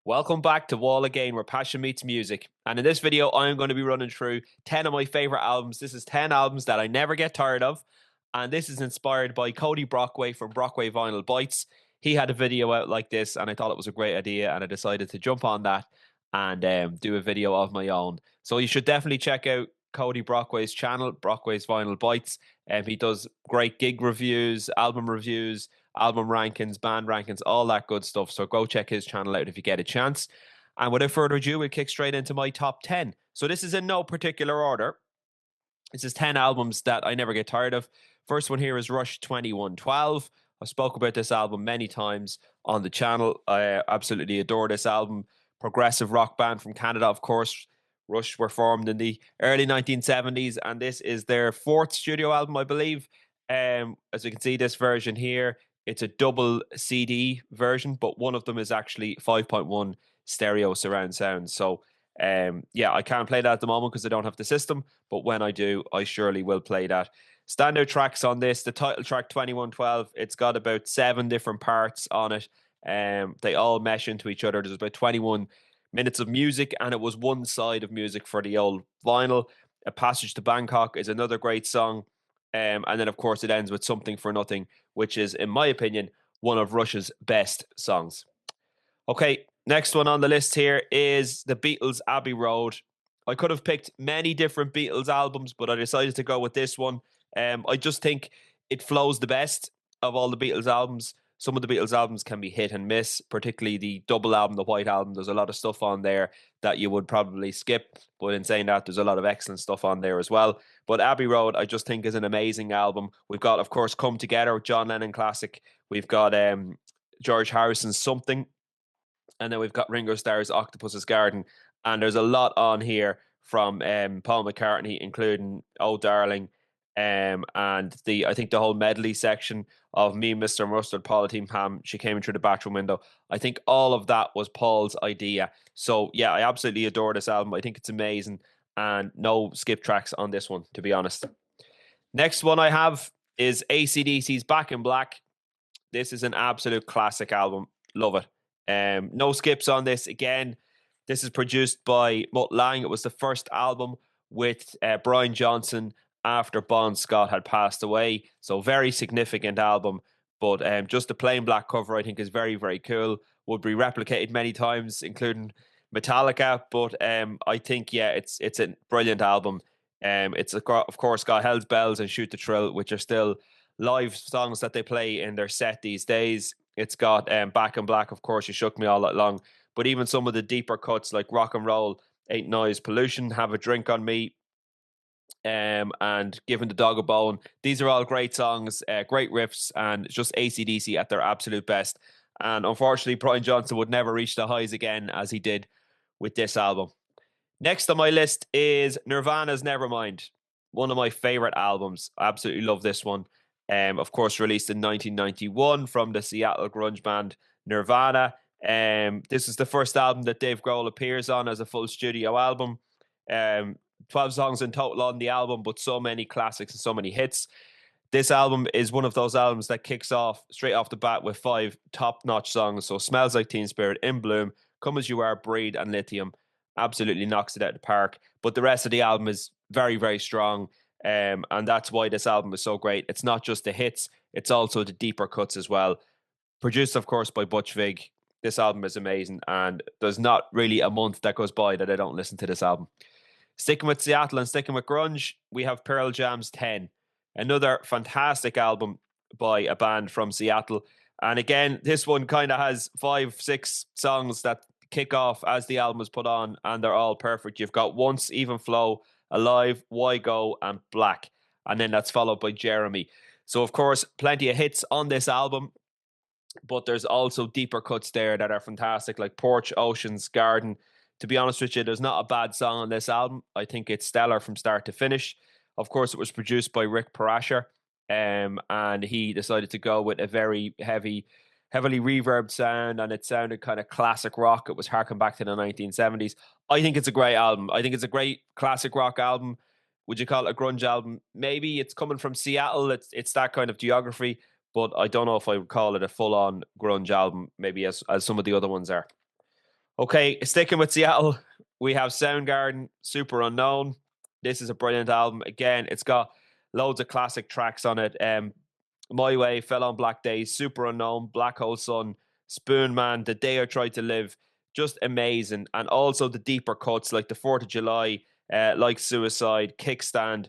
Welcome back to Wall Again, where passion meets music. And in this video, I'm going to be running through 10 of my favorite albums. This is 10 albums that I never get tired of. And this is inspired by Cody Brockway from Brockway Vinyl Bites. He had a video out like this, and I thought it was a great idea. And I decided to jump on that and do a video of my own. So you should definitely check out Cody Brockway's channel, Brockway's Vinyl Bites. He does great gig reviews, album rankings, band rankings, all that good stuff. So go check his channel out if you get a chance. And without further ado, we'll kick straight into my top 10. So this is in no particular order. This is 10 albums that I never get tired of. First one here is Rush 2112. I spoke about this album many times on the channel. I absolutely adore this album. Progressive rock band from Canada, of course. Rush were formed in the early 1970s, and this is their fourth studio album, I believe. As you can see, this version here, it's a double CD version, but one of them is actually 5.1 stereo surround sound. So, yeah, I can't play that at the moment because I don't have the system, but when I do, I surely will play that. Standout tracks on this, the title track 2112, it's got about 7 different parts on it. They all mesh into each other. There's about 21 minutes of music, and it was one side of music for the old vinyl. A Passage to Bangkok is another great song. And then, of course, it ends with Something for Nothing, which is, in my opinion, one of Rush's best songs. Okay, next one on the list here is the Beatles' Abbey Road. I could have picked many different Beatles albums, but I decided to go with this one. I just think it flows the best of all the Beatles albums. Some of the Beatles albums can be hit and miss, particularly the double album, the White Album. There's a lot of stuff on there that you would probably skip. But in saying that, there's a lot of excellent stuff on there as well. But Abbey Road, I just think is an amazing album. We've got, of course, Come Together, John Lennon classic. We've got George Harrison's Something. And then we've got Ringo Starr's Octopus's Garden. And there's a lot on here from Paul McCartney, including Oh Darling, and I think the whole medley section of Me, Mr. Mustard, Paula Team Ham, She Came in Through the Bathroom Window. I think all of that was Paul's idea. So yeah, I absolutely adore this album. I think it's amazing, and no skip tracks on this one, to be honest. Next one I have is AC/DC's Back in Black. This is an absolute classic album. Love it. No skips on this. Again, this is produced by Mutt Lange. It was the first album with Brian Johnson after Bon Scott had passed away. So very significant album. But just the plain black cover, I think, is very, very cool. Would be replicated many times, including Metallica. But I think, yeah, it's a brilliant album. It's, of course, got Hell's Bells and Shoot the Thrill, which are still live songs that they play in their set these days. It's got Back in Black, of course, You Shook Me All That Long. But even some of the deeper cuts like Rock and Roll, Ain't Noise Pollution, Have a Drink on Me, and Giving the Dog a Bone. These are all great songs, great riffs, and it's just AC/DC at their absolute best. And unfortunately, Brian Johnson would never reach the highs again as he did with this album. Next on my list is Nirvana's Nevermind, one of my favorite albums. I absolutely love this one. Of course, released in 1991 from the Seattle grunge band Nirvana. This is the first album that Dave Grohl appears on as a full studio album. 12 songs in total on the album, but so many classics and so many hits. This album is one of those albums that kicks off straight off the bat with 5 top-notch songs. So Smells Like Teen Spirit, In Bloom, Come As You Are, Breed, and Lithium. Absolutely knocks it out of the park. But the rest of the album is very, very strong. And that's why this album is so great. It's not just the hits, it's also the deeper cuts as well. Produced, of course, by Butch Vig. This album is amazing, and there's not really a month that goes by that I don't listen to this album. Sticking with Seattle and sticking with grunge, we have Pearl Jam's 10. Another fantastic album by a band from Seattle. And again, this one kind of has 5, 6 songs that kick off as the album is put on, and they're all perfect. You've got Once, Even Flow, Alive, Why Go, and Black. And then that's followed by Jeremy. So, of course, plenty of hits on this album, but there's also deeper cuts there that are fantastic, like Porch, Oceans, Garden. To be honest with you, there's not a bad song on this album. I think it's stellar from start to finish. Of course, it was produced by Rick Parashar, and he decided to go with a very heavily reverbed sound, and it sounded kind of classic rock. It was harking back to the 1970s. I think it's a great album. I think it's a great classic rock album. Would you call it a grunge album? Maybe it's coming from Seattle. It's that kind of geography, but I don't know if I would call it a full-on grunge album, maybe as some of the other ones are. Okay, sticking with Seattle, we have Soundgarden, Super Unknown. This is a brilliant album. Again, it's got loads of classic tracks on it. My Way, Fell on Black Days, Super Unknown, Black Hole Sun, Spoon Man, The Day I Tried to Live. Just amazing. And also the deeper cuts like the 4th of July, like Suicide, Kickstand,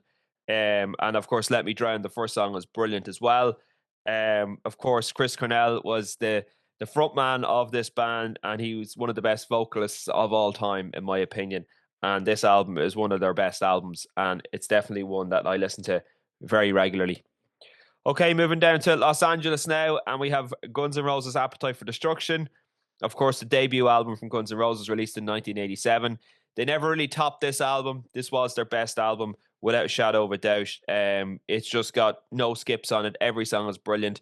and of course Let Me Drown. The first song was brilliant as well. Of course, Chris Cornell was the frontman of this band, and he was one of the best vocalists of all time, in my opinion. And this album is one of their best albums, and it's definitely one that I listen to very regularly. Okay, moving down to Los Angeles now, and we have Guns N' Roses' Appetite for Destruction. Of course, the debut album from Guns N' Roses, released in 1987. They never really topped this album. This was their best album, without a shadow of a doubt. It's just got no skips on it. Every song is brilliant.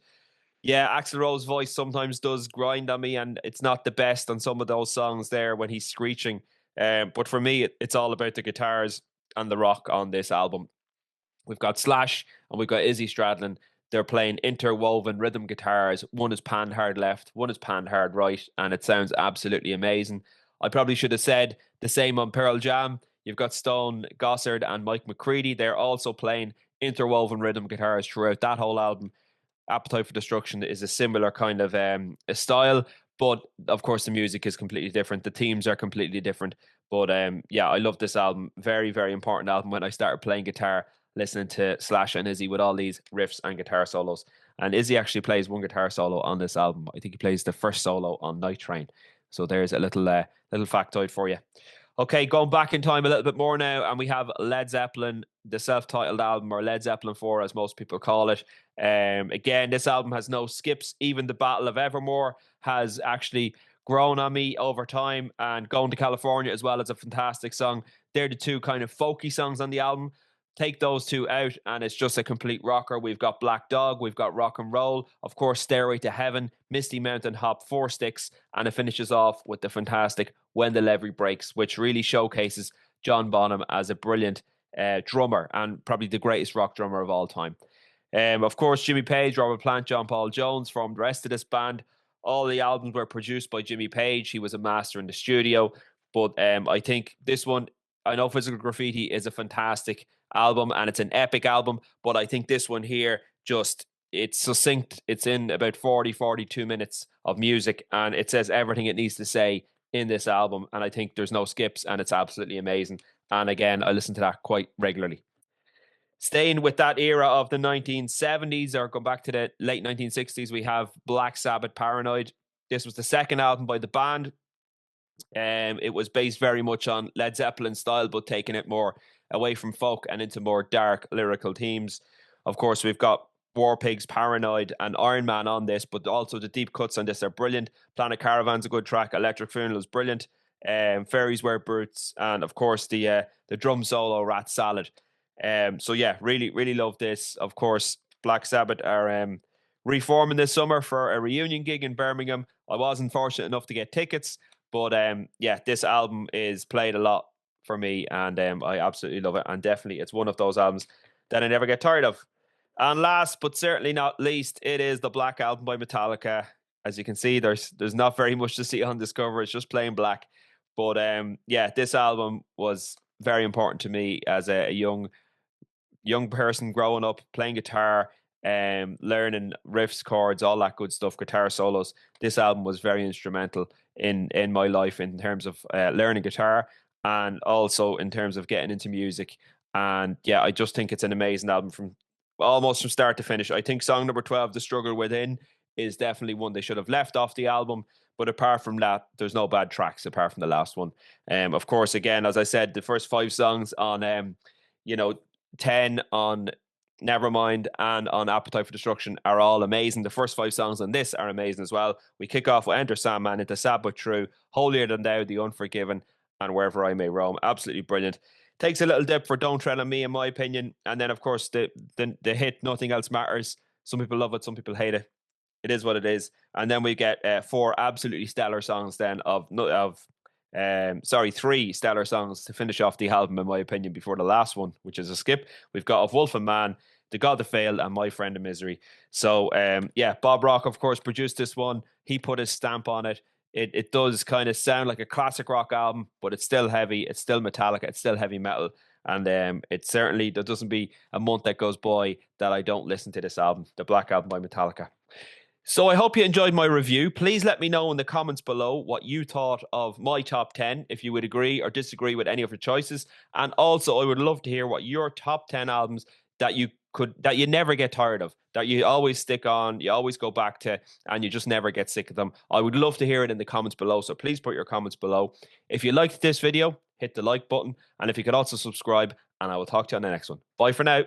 Yeah, Axl Rose's voice sometimes does grind on me, and it's not the best on some of those songs there when he's screeching. But for me, it's all about the guitars and the rock on this album. We've got Slash and we've got Izzy Stradlin. They're playing interwoven rhythm guitars. One is panned hard left, one is panned hard right, and it sounds absolutely amazing. I probably should have said the same on Pearl Jam. You've got Stone Gossard and Mike McCready. They're also playing interwoven rhythm guitars throughout that whole album. Appetite for Destruction is a similar kind of a style, but of course the music is completely different. The themes are completely different. But yeah, I love this album. Very, very important album. When I started playing guitar, listening to Slash and Izzy with all these riffs and guitar solos. And Izzy actually plays one guitar solo on this album. I think he plays the first solo on Night Train. So there's a little factoid for you. Okay, going back in time a little bit more now, and we have Led Zeppelin, the self-titled album, or Led Zeppelin 4, as most people call it. Again, this album has no skips. Even the Battle of Evermore has actually grown on me over time, and Going to California as well is a fantastic song. They're the two kind of folky songs on the album. Take those two out, and it's just a complete rocker. We've got Black Dog, we've got Rock and Roll, of course, Stairway to Heaven, Misty Mountain Hop, Four Sticks, and it finishes off with the fantastic When the Levee Breaks, which really showcases John Bonham as a brilliant drummer and probably the greatest rock drummer of all time. Of course, Jimmy Page, Robert Plant, John Paul Jones formed the rest of this band. All the albums were produced by Jimmy Page. He was a master in the studio. But I think this one, I know Physical Graffiti is a fantastic album and it's an epic album, but I think this one here it's succinct. It's in about 42 minutes of music, and it says everything it needs to say in this album. And I think there's no skips, and it's absolutely amazing. And again, I listen to that quite regularly. Staying with that era of the 1970s, or going back to the late 1960s, we have Black Sabbath Paranoid. This was the second album by the band. It was based very much on Led Zeppelin style, but taking it more away from folk and into more dark lyrical themes. Of course, we've got War Pigs, Paranoid, and Iron Man on this, but also the deep cuts on this are brilliant. Planet Caravan's a good track. Electric Funeral is brilliant. Fairies Wear Boots, and of course the drum solo, Rat Salad. So yeah, really, really love this. Of course, Black Sabbath are reforming this summer for a reunion gig in Birmingham. I wasn't fortunate enough to get tickets, but yeah, this album is played a lot for me, and I absolutely love it. And definitely, it's one of those albums that I never get tired of. And last but certainly not least, it is the Black Album by Metallica. As you can see, there's not very much to see on this cover. It's just plain black. But yeah, this album was very important to me as a young person growing up, playing guitar, learning riffs, chords, all that good stuff, guitar solos. This album was very instrumental in my life in terms of learning guitar and also in terms of getting into music. And yeah, I just think it's an amazing album from almost from start to finish. I think song number 12, The Struggle Within, is definitely one they should have left off the album. But apart from that, there's no bad tracks apart from the last one. Of course, again, as I said, the first five songs on you know, 10 on Nevermind and on Appetite for Destruction are all amazing. The first five songs on this are amazing as well. We kick off with Enter Sandman, into Sad But True, Holier Than Thou, The Unforgiven, and Wherever I May Roam. Absolutely brilliant. Takes a little dip for Don't Tread on Me, in my opinion. And then, of course, the hit Nothing Else Matters. Some people love it, some people hate it. It is what it is. And then we get four absolutely stellar songs then three stellar songs to finish off the album, in my opinion, before the last one, which is a skip. We've got Of Wolf and Man, The God That Failed, and My Friend of Misery. So, yeah, Bob Rock, of course, produced this one. He put his stamp on it. It does kind of sound like a classic rock album, but it's still heavy. It's still Metallica. It's still heavy metal. And it certainly, there doesn't be a month that goes by that I don't listen to this album, the Black Album by Metallica. So I hope you enjoyed my review. Please let me know in the comments below what you thought of my top 10, if you would agree or disagree with any of the choices. And also, I would love to hear what your top 10 albums that you never get tired of, that you always stick on, you always go back to, and you just never get sick of them. I would love to hear it in the comments below. So please put your comments below. If you liked this video, hit the like button. And if you could also subscribe, and I will talk to you on the next one. Bye for now.